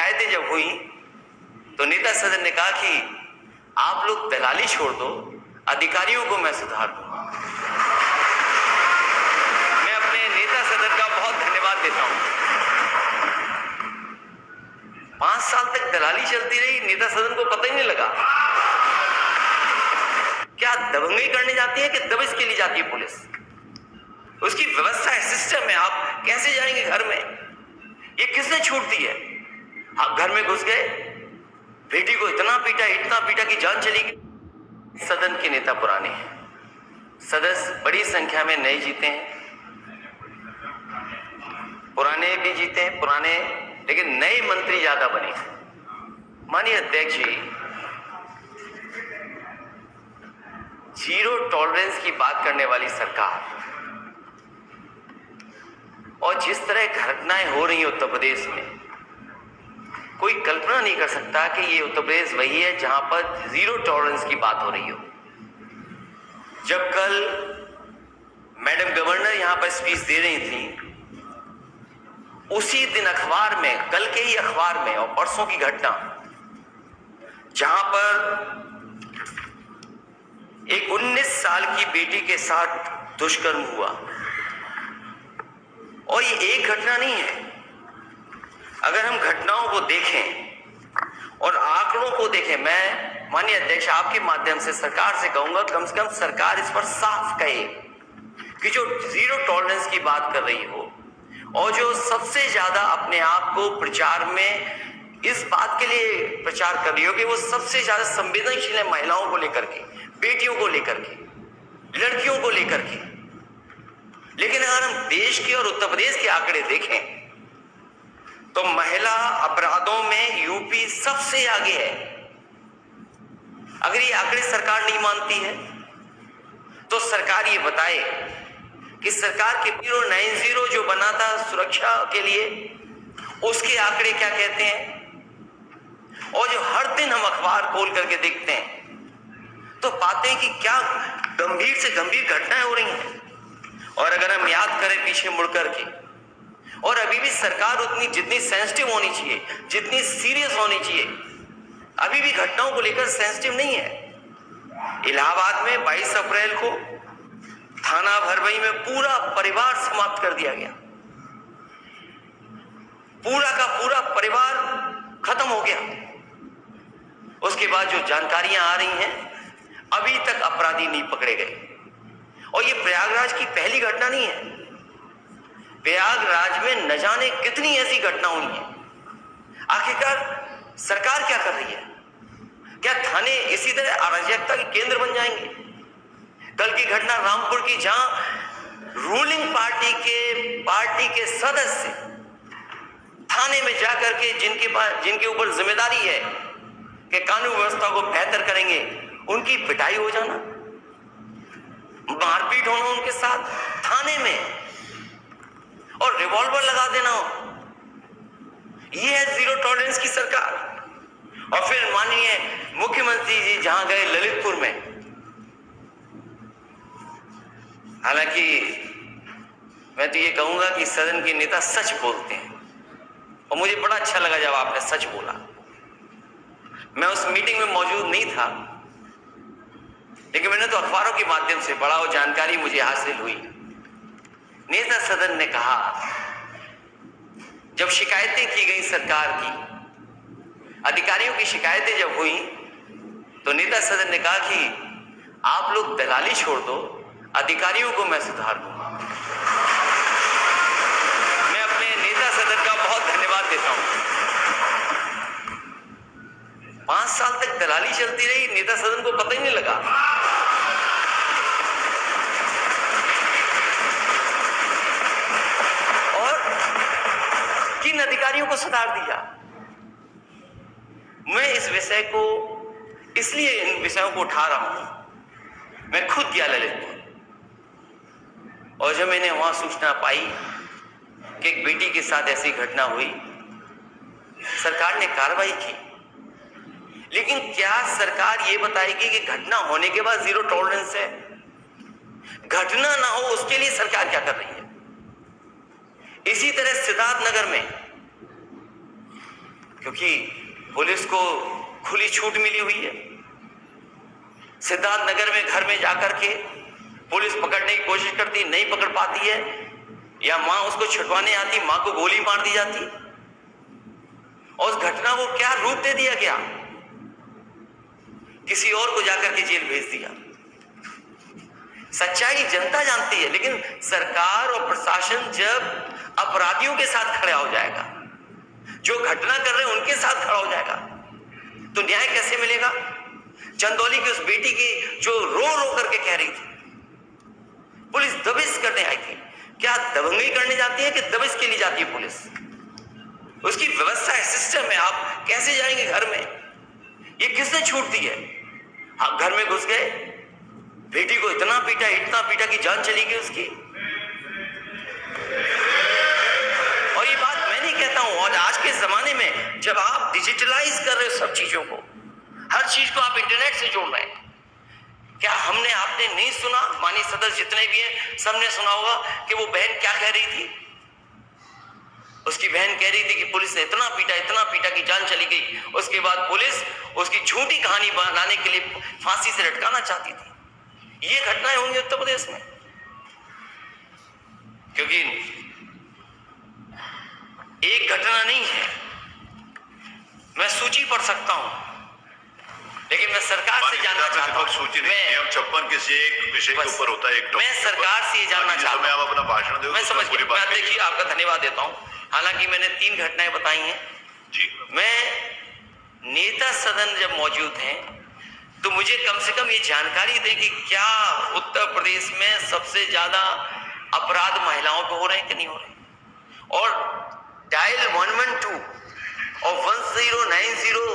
शिकायतें जब हुई तो नेता सदन ने कहा कि आप लोग दलाली छोड़ दो, अधिकारियों को मैं सुधार दूंगा। मैं अपने नेता सदन का बहुत धन्यवाद देता हूं। 5 साल तक दलाली चलती रही, नेता सदन को पता ही नहीं लगा। क्या दबंगई करने जाती है कि दबिश के लिए जाती है पुलिस? उसकी व्यवस्था है, सिस्टम है। आप कैसे जाएंगे घर में? ये किसने छूट दी है? आप घर में घुस गए, बेटी को इतना पीटा कि जान चली गई। सदन के नेता पुराने हैं, सदस्य बड़ी संख्या में नए जीते हैं, पुराने भी जीते हैं, पुराने, लेकिन नए मंत्री ज्यादा बने। माननीय अध्यक्ष जी, जीरो टॉलरेंस की बात करने वाली सरकार और जिस तरह घटनाएं हो रही हैं उत्तर प्रदेश में, कोई कल्पना नहीं कर सकता कि ये उत्तर प्रदेश वही है जहां पर जीरो टॉलरेंस की बात हो रही हो। जब कल मैडम गवर्नर यहां पर स्पीच दे रही थी, उसी दिन अखबार में, कल के ही अखबार में, और परसों की घटना जहां पर एक 19 साल की बेटी के साथ दुष्कर्म हुआ, और ये एक घटना नहीं है। अगर हम घटनाओं को देखें और आंकड़ों को देखें, मैं माननीय अध्यक्ष आपके माध्यम से सरकार से कहूंगा, कम से कम सरकार इस पर साफ कहे कि जो जीरो टॉलरेंस की बात कर रही हो और जो सबसे ज्यादा अपने आप को प्रचार में इस बात के लिए प्रचार कर रही हो कि वो सबसे ज्यादा संवेदनशील है महिलाओं को लेकर के, बेटियों को लेकर के, लड़कियों को लेकर के। लेकिन अगर हम देश के और उत्तर प्रदेश के आंकड़े देखें तो महिला अपराधों में यूपी सबसे आगे है। अगर ये आंकड़े सरकार नहीं मानती है तो सरकार ये बताए कि सरकार के 090 जो बना था सुरक्षा के लिए, उसके आंकड़े क्या कहते हैं। और जो हर दिन हम अखबार खोल करके देखते हैं तो पाते हैं कि क्या गंभीर से गंभीर घटनाएं हो रही हैं। और अगर हम याद करें पीछे मुड़ करके, और अभी भी सरकार उतनी जितनी सेंसिटिव होनी चाहिए, जितनी सीरियस होनी चाहिए, अभी भी घटनाओं को लेकर सेंसिटिव नहीं है। इलाहाबाद में 22 अप्रैल को थाना भरवई में पूरा परिवार समाप्त कर दिया गया, पूरा का पूरा परिवार खत्म हो गया। उसके बाद जो जानकारियां आ रही हैं, अभी तक अपराधी नहीं पकड़े गए। और ये प्रयागराज की पहली घटना नहीं है, प्रयागराज में न जाने कितनी ऐसी घटना हुई है। आखिरकार सरकार क्या कर रही है? क्या थाने इसी तरह अराजकता के केंद्र बन जाएंगे? कल की घटना रामपुर की, जहां रूलिंग पार्टी के सदस्य थाने में जाकर के जिनके ऊपर जिम्मेदारी है कि कानून व्यवस्था को बेहतर करेंगे, उनकी पिटाई हो जाना, मारपीट होना उनके साथ थाने में, और रिवॉल्वर लगा देना हो। ये है जीरो टॉलरेंस की सरकार। और फिर माननीय मुख्यमंत्री जी जहां गए ललितपुर में, हालांकि मैं तो ये कहूंगा कि सदन के नेता सच बोलते हैं, और मुझे बड़ा अच्छा लगा जब आपने सच बोला। मैं उस मीटिंग में मौजूद नहीं था, लेकिन मैंने तो अखबारों के माध्यम से पढ़ा और जानकारी मुझे हासिल हुई। नेता सदन ने कहा, जब शिकायतें की गई सरकार की, अधिकारियों की शिकायतें जब हुई, तो नेता सदन ने कहा कि आप लोग दलाली छोड़ दो, अधिकारियों को मैं सुधार दूंगा। मैं अपने नेता सदन का बहुत धन्यवाद देता हूं। 5 साल तक दलाली चलती रही, नेता सदन को पता ही नहीं लगा। और किन अधिकारियों को सुधार दिया? मैं इस विषय को, इसलिए इन विषयों को उठा रहा हूं। मैं खुद गया ललितपुर, और जब मैंने वहां सूचना पाई कि एक बेटी के साथ ऐसी घटना हुई, सरकार ने कार्रवाई की। लेकिन क्या सरकार ये बताएगी कि घटना होने के बाद जीरो टॉलरेंस है? घटना ना हो उसके लिए सरकार क्या कर रही है? इसी तरह सिद्धार्थनगर में क्योंकि पुलिस को खुली छूट मिली हुई है। सिद्धार्थ नगर में घर में जाकर के पुलिस पकड़ने की कोशिश करती, नहीं पकड़ पाती है, या मां उसको छुड़वाने आती, मां को गोली मार दी जाती। और उस घटना को क्या रूप दे दिया गया, किसी और को जाकर के जेल भेज दिया। सच्चाई जनता जानती है, लेकिन सरकार और प्रशासन जब अपराधियों के साथ खड़ा हो जाएगा, जो घटना कर रहे हैं उनके साथ खड़ा हो जाएगा, तो न्याय कैसे मिलेगा। चंदौली की उस बेटी की जो रो रो करके कह रही थी, पुलिस दबिश करने आई थी। क्या दबंगई करने जाती है कि दबिश के लिए जाती है पुलिस? उसकी व्यवस्था है, सिस्टम है। आप कैसे जाएंगे घर में? ये किसने छूट दी है? आप घर में घुस गए, बेटी को इतना पीटा कि जान चली गई उसकी। और ये बात मैं नहीं कहता हूं। और आज के जमाने में जब आप डिजिटलाइज कर रहे हो सब चीजों को, हर चीज को आप इंटरनेट से जोड़ रहे हैं, क्या आपने नहीं सुना? माननीय सदस्य जितने भी हैं सबने सुना होगा कि वो बहन क्या कह रही थी। उसकी बहन कह रही थी कि पुलिस ने इतना पीटा कि जान चली गई। उसके बाद पुलिस उसकी झूठी कहानी बनाने के लिए फांसी से लटकाना चाहती थी। ये घटनाएं होंगी उत्तर प्रदेश में, क्योंकि एक घटना नहीं है। मैं सूची पढ़ सकता हूं, लेकिन मैं सरकार से जानना चाहता हूं। नियम 56 किसी एक विषय के ऊपर होता है। मैं सरकार से ये जानना चाहता हूं। आप अपना भाषण दो, मैं समझ गया। मैं देखिए आपका धन्यवाद देता हूं। हालांकि मैंने 3 घटनाएं बताई हैं जी। मैं नेता सदन जब मौजूद हैं तो मुझे कम से कम ये जानकारी दें कि क्या उत्तर प्रदेश में सबसे ज्यादा अपराध महिलाओं पे हो रहे हैं कि नहीं हो रहे। और डायल 112 और 1090